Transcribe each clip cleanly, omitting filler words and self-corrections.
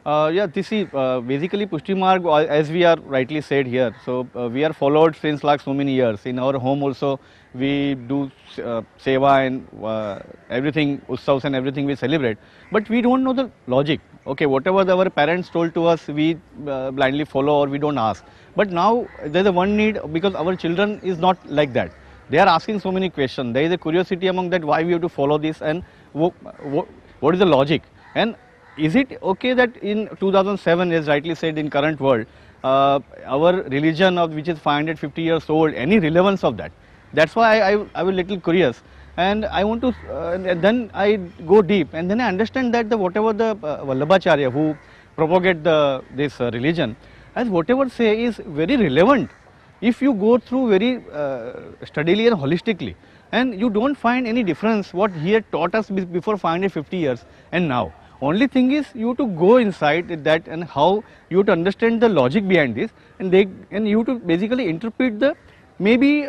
Yeah, this is basically Pushti Marg, as we are rightly said here. So we are followed since like so many years. In our home also, we do seva and everything, utsavs and everything we celebrate. But we don't know the logic. Okay, whatever our parents told to us, we blindly follow or we don't ask. But now there is a one need because our children is not like that. They are asking so many questions. There is a curiosity among that why we have to follow this and what is the logic and is it okay that in 2007, as rightly said, in current world, our religion of which is 550 years old, any relevance of that? That's why I was little curious, and I want to. And then I go deep, and then I understand that the whatever the Vallabhacharya who propagate this religion, as whatever say is very relevant. If you go through very steadily and holistically, and you don't find any difference what he had taught us before 550 years and now. Only thing is you to go inside that and how you to understand the logic behind this and you to basically interpret the maybe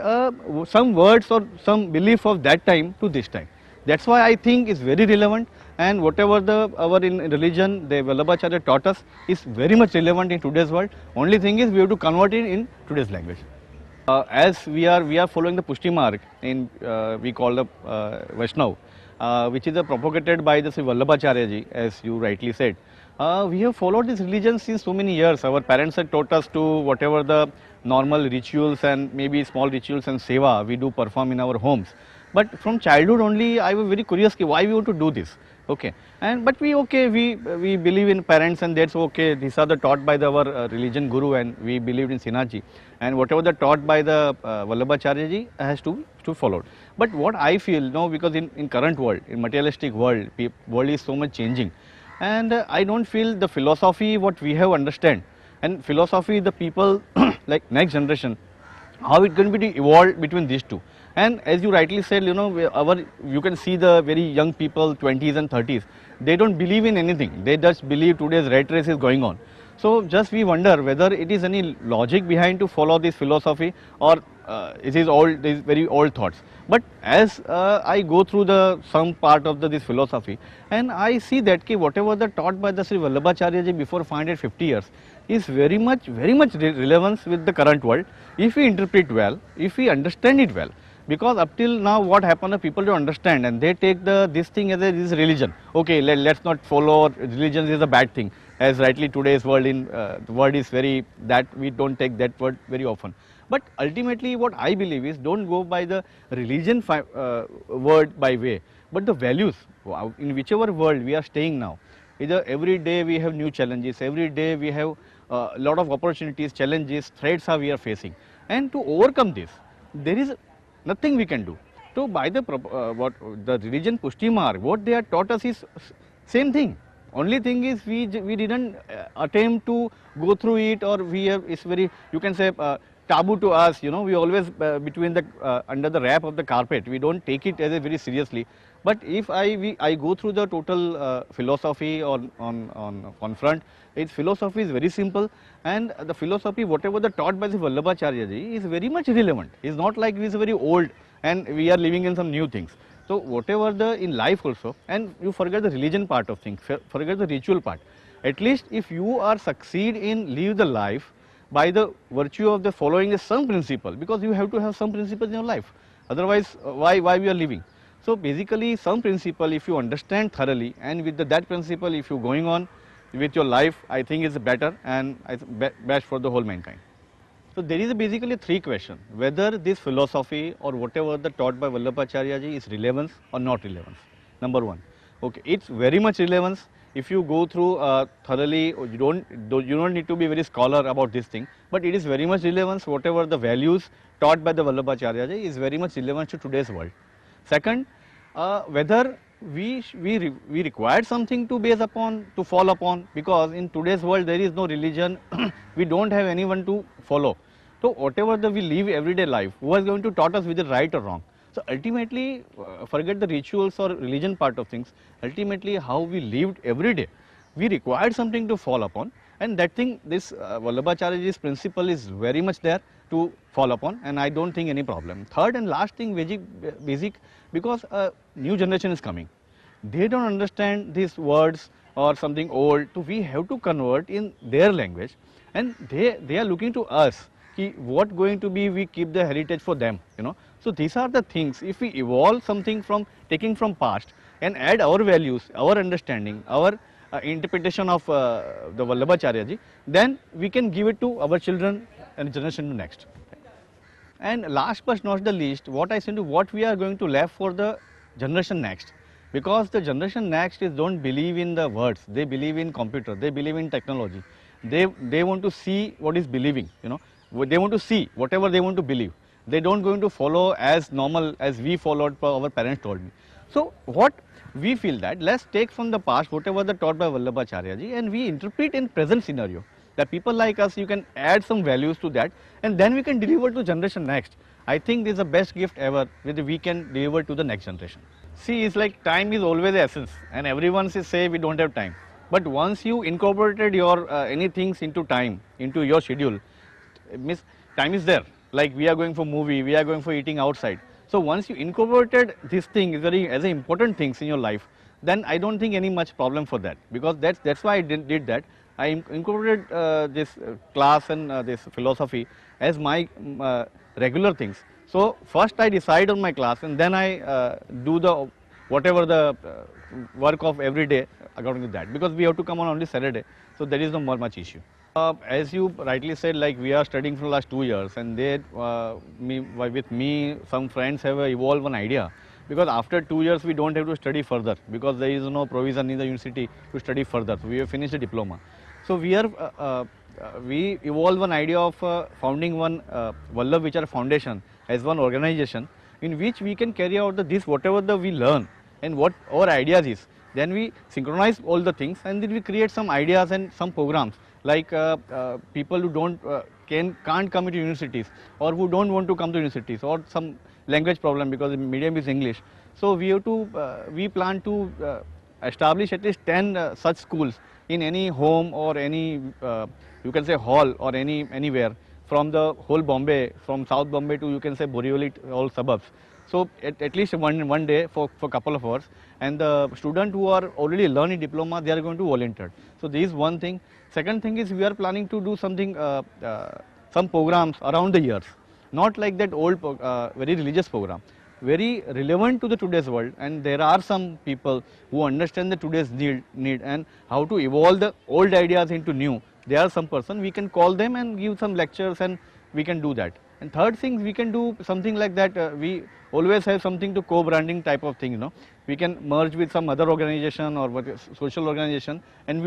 some words or some belief of that time to this time. That's why I think it's very relevant and whatever our in religion the Vallabhacharya taught us is very much relevant in today's world. Only thing is we have to convert it in today's language. As we are following the Pushti Marg in we call the Vaishnav, which is propagated by the Sri Vallabhacharya ji, as you rightly said. We have followed this religion since so many years. Our parents had taught us to whatever the normal rituals and maybe small rituals and seva we do perform in our homes. But from childhood only, I was very curious why we want to do this. Okay, and but we believe in parents and that's okay. These are the taught by our religion guru and we believed in Sinaji and whatever the taught by the Vallabhacharya ji has to followed. But what I feel now because in current world, in materialistic world, world is so much changing, and I don't feel the philosophy what we have understand and philosophy the people like next generation how it can be evolved between these two. And as you rightly said, you can see the very young people, 20s and 30s, they don't believe in anything. They just believe today's rat race is going on. So just we wonder whether it is any logic behind to follow this philosophy or it is old, these very old thoughts. But as I go through some part of this philosophy and I see that whatever the taught by the Sri Vallabhacharya ji before 550 years is very much relevance with the current world if we interpret well, if we understand it well. Because up till now what happened, people don't understand and they take this thing as this religion. Okay, let's not follow religion is a bad thing. As rightly today's world the word is very that we don't take that word very often. But ultimately what I believe is don't go by the religion word by way, but the values in whichever world we are staying now. Either every day we have new challenges, every day we have a lot of opportunities, challenges, threats we are facing. And to overcome this, there is nothing we can do. So by what the religion Pushti Marg, what they have taught us is same thing. Only thing is we didn't attempt to go through it or it's very, you can say taboo to us, we always between the under the wrap of the carpet, we don't take it as a very seriously. But if I go through the total philosophy on front, its philosophy is very simple and the philosophy whatever the taught by the Vallabhacharya ji is very much relevant. It's not like it is very old and we are living in some new things. So whatever in life also, and you forget the religion part of things, forget the ritual part. At least if you are succeed in live the life by the virtue of the following some principle, because you have to have some principles in your life. Otherwise, why we are living? So basically some principle if you understand thoroughly and with that principle if you going on with your life, I think is better and best for the whole mankind. So there is basically three questions, whether this philosophy or whatever the taught by Vallabhacharya ji is relevance or not relevance. Number one, okay, it's very much relevance. If you go through thoroughly, you don't need to be very scholar about this thing, but it is very much relevance. Whatever the values taught by the Vallabhacharya ji is very much relevant to today's world. Second, whether we require something to base upon, to fall upon, because in today's world there is no religion, we don't have anyone to follow. So whatever we live everyday life, who is going to taught us whether right or wrong? So ultimately, forget the rituals or religion part of things, ultimately how we lived every day, we required something to fall upon, and that thing, this Vallabhacharya's principle is very much there to fall upon, and I don't think any problem. Third and last thing, basic, because new generation is coming. they don't understand these words or something old, so we have to convert in their language, and they are looking to us ki what going to be we keep the heritage for them, you know. So these are the things, if we evolve something from taking from past and add our values, our understanding, our interpretation of the Vallabhacharya ji, then we can give it to our children and generation to next. And last but not the least, what I say to what we are going to left for the generation next, because the generation next is don't believe in the words, they believe in computer, they believe in technology, they want to see what is believing, you know, they want to see whatever they want to believe. They don't going to follow as normal as we followed, our parents told me. So what we feel that let's take from the past whatever the taught by Vallabhacharya ji and we interpret in present scenario, that people like us, you can add some values to that and then we can deliver to generation next. I think this is the best gift ever which we can deliver to the next generation. See, it's like time is always the essence and everyone says say we don't have time. But once you incorporated your anything into time, into your schedule, means time is there. Like we are going for movie, we are going for eating outside. So once you incorporated this thing very as an important things in your life, then I don't think any much problem for that, because that's why I did that. I incorporated this class and this philosophy as my regular things. So first I decide on my class and then I do the whatever the work of every day according to that, because we have to come on only Saturday, so there is no more much issue. As you rightly said, like we are studying for the last 2 years, and with me, some friends have evolved one idea, because after 2 years we don't have to study further, because there is no provision in the university to study further. So we have finished the diploma. So we evolved one idea of founding one Vallabh Vichar Foundation as one organization in which we can carry out this whatever we learn and what our ideas is. Then we synchronize all the things and then we create some ideas and some programs, like people who can't come to universities, or who don't want to come to universities, or some language problem because the medium is English. So we plan to establish at least 10 such schools in any home or any you can say hall or anywhere from the whole Bombay, from South Bombay to you can say Borivali, all suburbs. So at least one day for a couple of hours, and the students who are already learning diploma, they are going to volunteer. So this is one thing. Second thing is we are planning to do something, some programs around the years, not like that old very religious program, very relevant to the today's world, and there are some people who understand the today's need and how to evolve the old ideas into new. There are some person we can call them and give some lectures, and we can do that. And third thing, we can do something like that. We always have something to co-branding type of thing, you know. We can merge with some other organization or social organization, and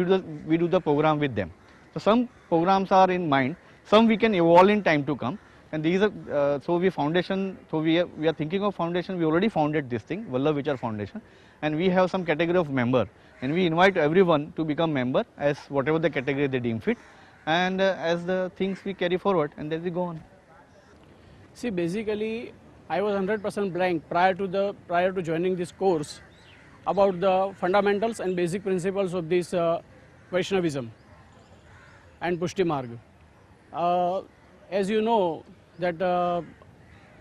we do the program with them. So some programs are in mind, some we can evolve in time to come. And these are so we are thinking of foundation. We already founded this thing, Vallabh Vichar Foundation, and we have some category of member, and we invite everyone to become member as whatever the category they deem fit, and as the things we carry forward, and then we go on. See, basically, I was 100% blank prior to joining this course about the fundamentals and basic principles of this Vaishnavism and Pushti Marg. As you know, that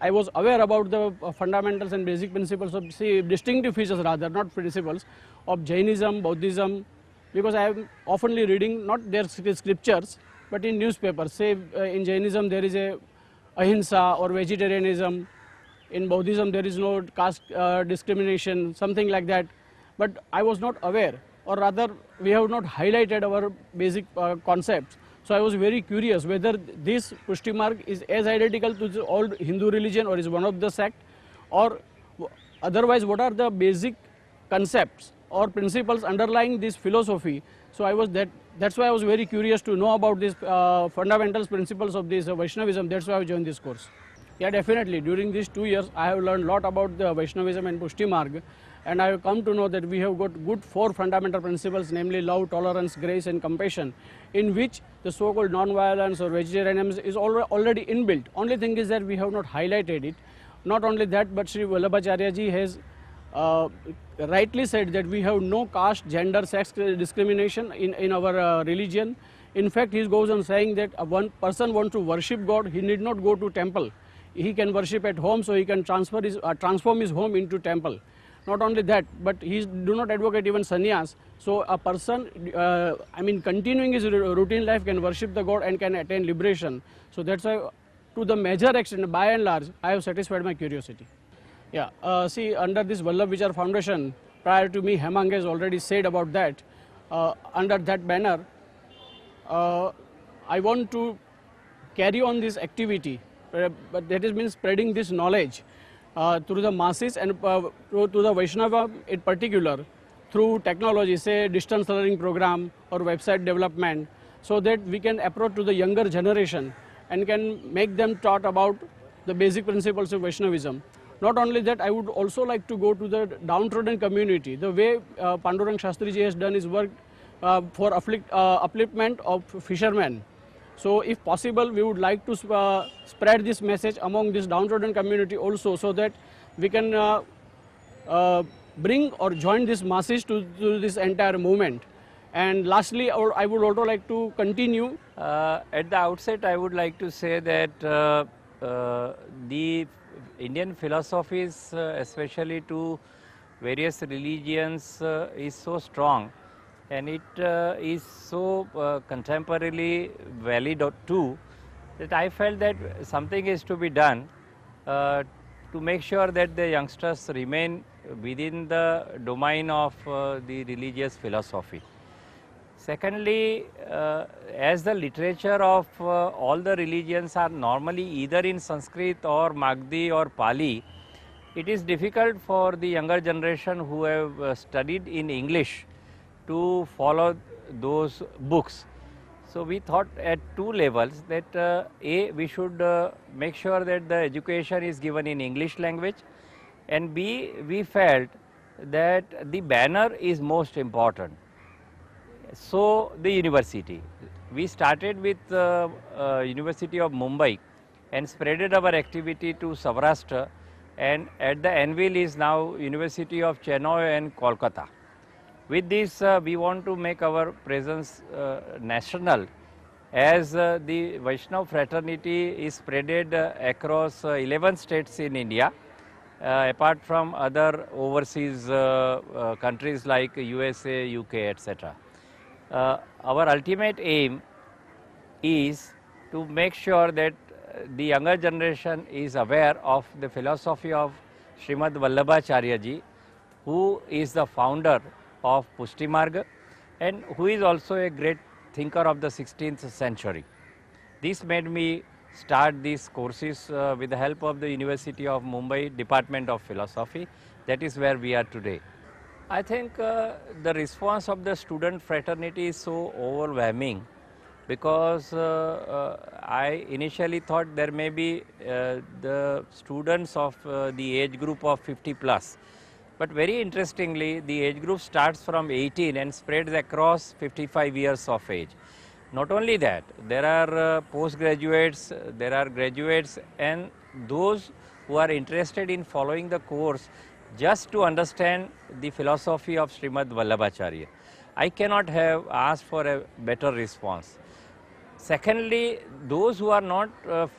I was aware about the fundamentals and basic principles of, distinctive features rather, not principles, of Jainism, Buddhism, because I am oftenly reading not their scriptures, but in newspapers. Say in Jainism there is a ahimsa or vegetarianism, in Buddhism there is no caste discrimination, something like that. But I was not aware, or rather we have not highlighted our basic concepts. So I was very curious whether this Pushti Marg is as identical to the old Hindu religion or is one of the sect, or otherwise what are the basic concepts or principles underlying this philosophy. So that's why I was very curious to know about these fundamentals, principles of this Vaishnavism. That's why I joined this course. Yeah, definitely. During these 2 years, I have learned a lot about the Vaishnavism and Pushti Marg, and I have come to know that we have got good 4 fundamental principles, namely love, tolerance, grace and compassion, in which the so-called non-violence or vegetarianism is already inbuilt. Only thing is that we have not highlighted it. Not only that, but Sri Vallabhacharya ji has rightly said that we have no caste, gender, sex discrimination in our religion. In fact, he goes on saying that one person wants to worship God, he need not go to temple. He can worship at home, so he can transform his home into temple. Not only that, but he do not advocate even sannyas. So a person, continuing his routine life can worship the God and can attain liberation. So that's why, to the major extent, by and large, I have satisfied my curiosity. Yeah, see, under this Vallabh Vichar Foundation, prior to me, Hemang has already said about that. Under that banner, uh, I want to carry on this activity, but that is means spreading this knowledge through the masses and to the Vaishnava in particular, through technology, say distance learning program or website development, so that we can approach to the younger generation and can make them taught about the basic principles of Vaishnavism. Not only that, I would also like to go to the downtrodden community. The way Pandurang Shastriji has done his work for upliftment of fishermen. So if possible, we would like to spread this message among this downtrodden community also, so that we can bring or join these masses to this entire movement. And lastly, I would also like to continue. At the outset, I would like to say that the Indian philosophies, especially to various religions, is so strong, and it is so contemporarily valid too, that I felt that something is to be done to make sure that the youngsters remain within the domain of the religious philosophy. Secondly, as the literature of all the religions are normally either in Sanskrit or Magdi or Pali, it is difficult for the younger generation who have studied in English to follow those books. So we thought at two levels that A, we should make sure that the education is given in English language, and B, we felt that the banner is most important. So the university, we started with University of Mumbai and spreaded our activity to Saurashtra, and at the anvil is now University of Chennai and Kolkata. With this, we want to make our presence national, as the Vaishnava fraternity is spreaded across 11 states in India, apart from other overseas countries like USA, UK, etc. Our ultimate aim is to make sure that the younger generation is aware of the philosophy of Srimad Vallabhacharya ji, who is the founder of Pushti Marga and who is also a great thinker of the 16th century. This made me start these courses with the help of the University of Mumbai Department of Philosophy. That is where we are today. I think the response of the student fraternity is so overwhelming, because I initially thought there may be the students of the age group of 50 plus. But very interestingly, the age group starts from 18 and spreads across 55 years of age. Not only that, there are postgraduates, there are graduates, and those who are interested in following the course just to understand the philosophy of Srimad Vallabhacharya. I cannot have asked for a better response. Secondly, those who are not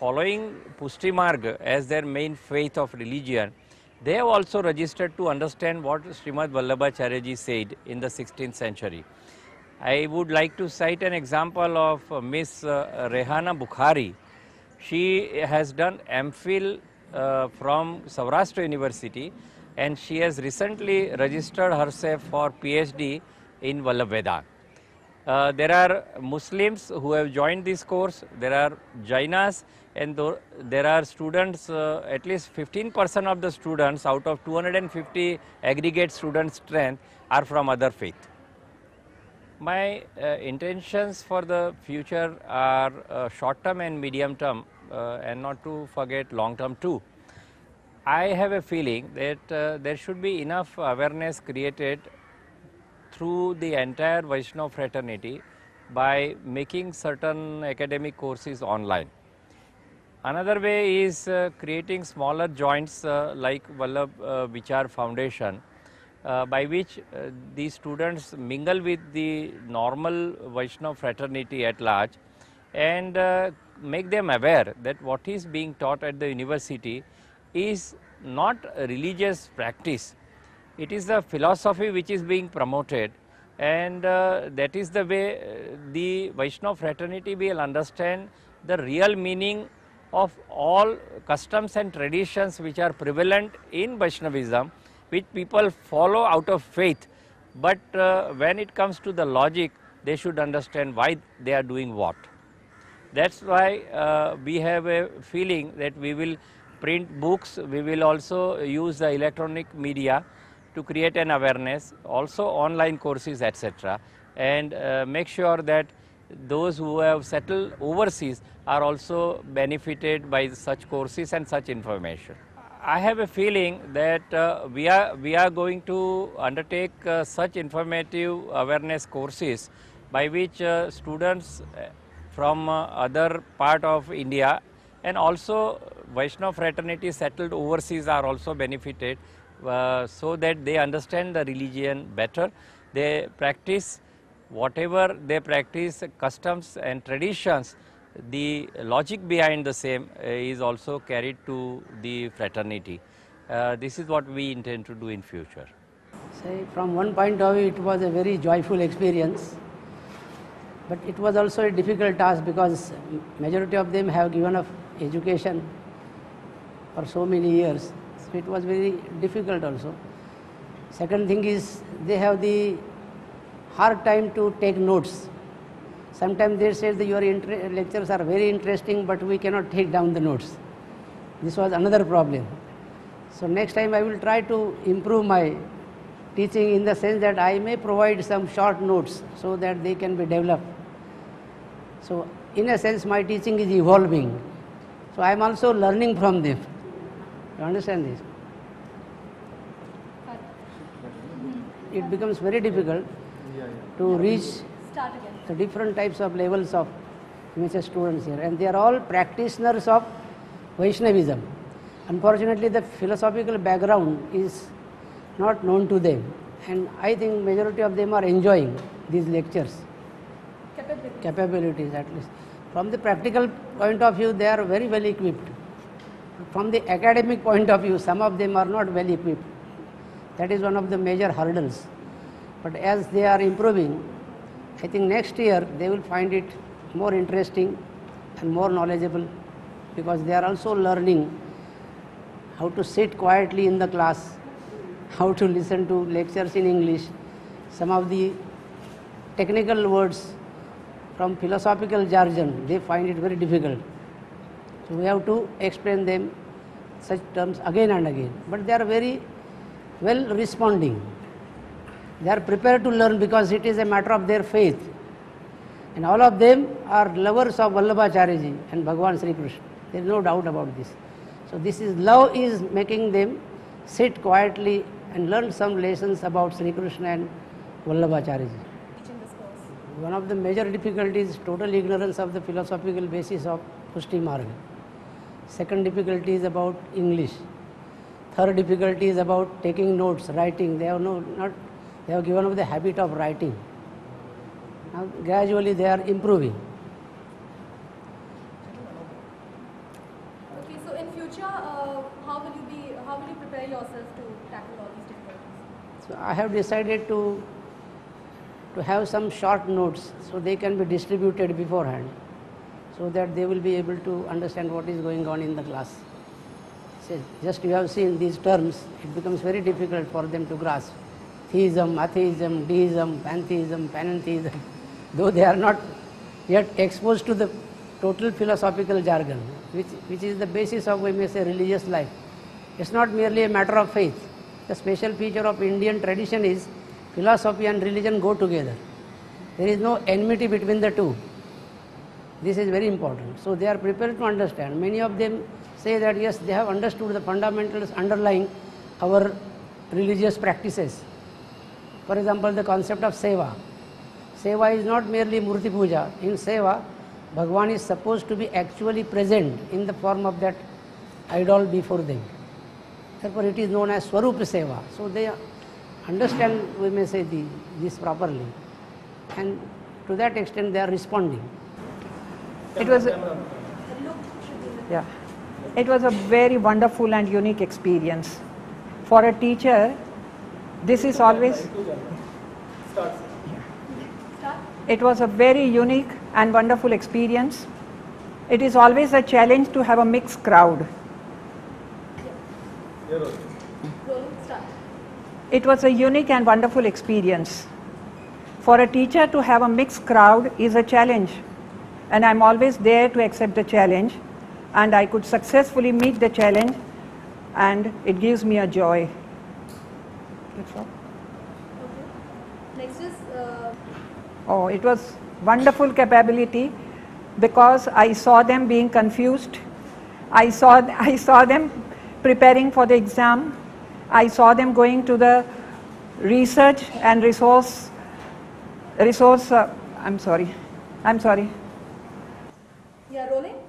following Pushti Marga as their main faith of religion, they have also registered to understand what Srimad Vallabhacharya ji said in the 16th century. I would like to cite an example of Miss Rehana Bukhari. She has done MPhil from Saurashtra University, and she has recently registered herself for PhD in Vallabh Vedanta. There are Muslims who have joined this course, there are Jainas, and there are students, at least 15% of the students out of 250 aggregate student strength are from other faith. My intentions for the future are short term and medium term, and not to forget long term too. I have a feeling that there should be enough awareness created through the entire Vaishnava fraternity by making certain academic courses online. Another way is creating smaller joints like Vallabh Vichar Foundation, by which the students mingle with the normal Vaishnava fraternity at large and make them aware that what is being taught at the university is not a religious practice. It is the philosophy which is being promoted, and that is the way the Vaishnava fraternity will understand the real meaning of all customs and traditions which are prevalent in Vaishnavism, which people follow out of faith. But when it comes to the logic, they should understand why they are doing what. That's why we have a feeling that we will print books, we will also use the electronic media to create an awareness, also online courses, etc., and make sure that those who have settled overseas are also benefited by such courses and such information. I have a feeling that we are going to undertake such informative awareness courses by which students from other part of India and also Vaishnava fraternity settled overseas are also benefited, so that they understand the religion better. They practice whatever they practice, customs and traditions, the logic behind the same is also carried to the fraternity. This is what we intend to do in future. Say, from one point of view, it was a very joyful experience, but it was also a difficult task because majority of them have given up education for so many years. So it was very difficult also. Second thing is they have the hard time to take notes. Sometimes they say that your lectures are very interesting, but we cannot take down the notes. This was another problem. So next time I will try to improve my teaching in the sense that I may provide some short notes so that they can be developed. So in a sense my teaching is evolving. So I am also learning from them. You understand this? It becomes very difficult to reach the different types of levels of students here, and they are all practitioners of Vaishnavism. Unfortunately, the philosophical background is not known to them, and I think majority of them are enjoying these lectures. Capabilities at least. From the practical point of view, they are very well equipped. From the academic point of view, some of them are not well equipped. That is one of the major hurdles. But as they are improving, I think next year they will find it more interesting and more knowledgeable, because they are also learning how to sit quietly in the class, how to listen to lectures in English. Some of the technical words from philosophical jargon, they find it very difficult. So we have to explain them such terms again and again. But they are very well responding. They are prepared to learn because it is a matter of their faith. And all of them are lovers of Vallabhacharyaji and Bhagavan Sri Krishna. There is no doubt about this. So this is love is making them sit quietly and learn some lessons about Sri Krishna and Vallabhacharyaji. One of the major difficulties is total ignorance of the philosophical basis of Pushti Marga. Second difficulty is about English. Third difficulty is about taking notes, writing. They have given up the habit of writing. Now gradually they are improving. Okay, so in future, how will you prepare yourself to tackle all these difficulties? So I have decided to have some short notes so they can be distributed beforehand, so that they will be able to understand what is going on in the class. So just you have seen these terms, it becomes very difficult for them to grasp. Theism, atheism, deism, pantheism, panentheism, though they are not yet exposed to the total philosophical jargon, which is the basis of, we may say, religious life. It's not merely a matter of faith. The special feature of Indian tradition is philosophy and religion go together. There is no enmity between the two. This is very important. So they are prepared to understand. Many of them say that yes, they have understood the fundamentals underlying our religious practices. For example, the concept of seva. Seva is not merely Murti Puja. In seva, Bhagavan is supposed to be actually present in the form of that idol before them. Therefore, it is known as Swarup Seva. So they understand, we may say, this properly. And to that extent, they are responding. It was it was a very wonderful and unique experience. For a teacher, this is always, it was a very unique and wonderful experience. It is always a challenge to have a mixed crowd. Rolling, start. It was a unique and wonderful experience. For a teacher to have a mixed crowd is a challenge, and I'm always there to accept the challenge, and I could successfully meet the challenge, and it gives me a joy. That's all. Okay. Next is Oh, it was wonderful capability because I saw them being confused. I saw them preparing for the exam. I saw them going to the research and resource. I'm sorry. yeah, rolling.